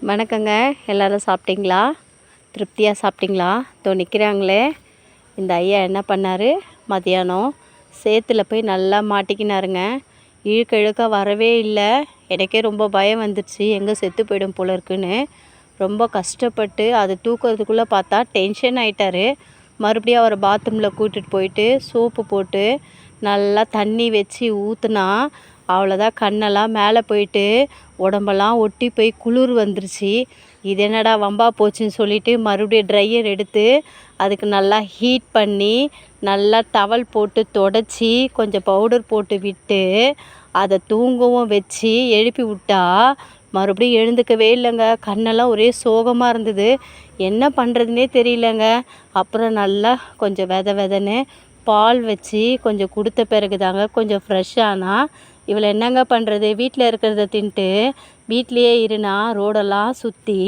வணக்கங்க. எல்லோரும் சாப்பிட்டீங்களா? திருப்தியாக சாப்பிட்டீங்களா? நிற்கிறாங்களே இந்த ஐயா என்ன பண்ணார், மதியானம் சேத்துல போய் நல்லா மாட்டிக்கினாருங்க. இழுக்க இழுக்க வரவே இல்லை. எனக்கே ரொம்ப பயம் வந்துடுச்சு, எங்கே செத்து போயிடும் போல இருக்குன்னு. ரொம்ப கஷ்டப்பட்டு அது தூக்கிறதுக்குள்ளே பார்த்தா டென்ஷன் ஆகிட்டார். மறுபடியும் அவரை பாத்ரூமில் கூட்டிகிட்டு போயிட்டு சோப்பு போட்டு நல்லா தண்ணி வச்சு ஊற்றுனா அவ்வளோதான், கண்ணெல்லாம் மேலே போயிட்டு உடம்பெல்லாம் ஒட்டி போய் குளிர் வந்துருச்சு. இது என்னடா வம்பா போச்சுன்னு சொல்லிவிட்டு மறுபடியும் ட்ரையர் எடுத்து அதுக்கு நல்லா ஹீட் பண்ணி நல்லா டவல் போட்டு தொடச்சி கொஞ்சம் பவுடர் போட்டு விட்டு அதை தூங்கவும் வச்சு எழுப்பி விட்டா மறுபடியும் எழுந்துக்கவே இல்லைங்க. கண்ணெல்லாம் ஒரே சோகமாக இருந்தது. என்ன பண்ணுறதுனே தெரியலங்க. அப்புறம் நல்லா கொஞ்சம் வெதன்னு பால் வச்சு கொஞ்சம் கொடுத்த பிறகு தாங்க கொஞ்சம் ஃப்ரெஷ்ஷானா. இவளை என்னங்க பண்ணுறது, வீட்டில் இருக்கிறத தின்ட்டு வீட்லேயே இருனா ரோடெல்லாம் சுற்றி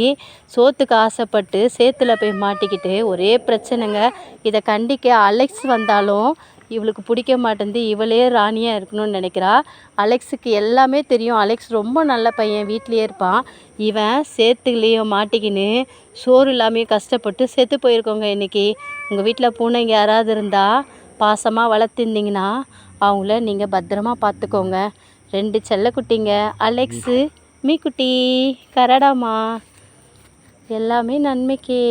சோத்துக்கு ஆசைப்பட்டு சேத்துல போய் மாட்டிக்கிட்டு ஒரே பிரச்சனைங்க. இதை கண்டிக்க அலெக்ஸ் வந்தாலும் இவளுக்கு பிடிக்க மாட்டேங்குது. இவளே ராணியாக இருக்கணும்னு நினைக்கிறா. அலெக்ஸுக்கு எல்லாமே தெரியும். அலெக்ஸ் ரொம்ப நல்ல பையன், வீட்லேயே இருப்பான். இவன் சேத்துலேயும் மாட்டிக்கின்னு சோறு இல்லாமையும் கஷ்டப்பட்டு செத்து போயிருக்கோங்க. இன்றைக்கி உங்கள் வீட்டில் பூனைங்க யாராவது இருந்தால் பாசமாக வளர்த்துருந்தீங்கன்னா அவங்கள நீங்கள் பத்திரமா பார்த்துக்கோங்க. 2 செல்லக்குட்டிங்க, அலெக்ஸு, மீக்குட்டி, கரடாமா, எல்லாமே நன்மைக்கே.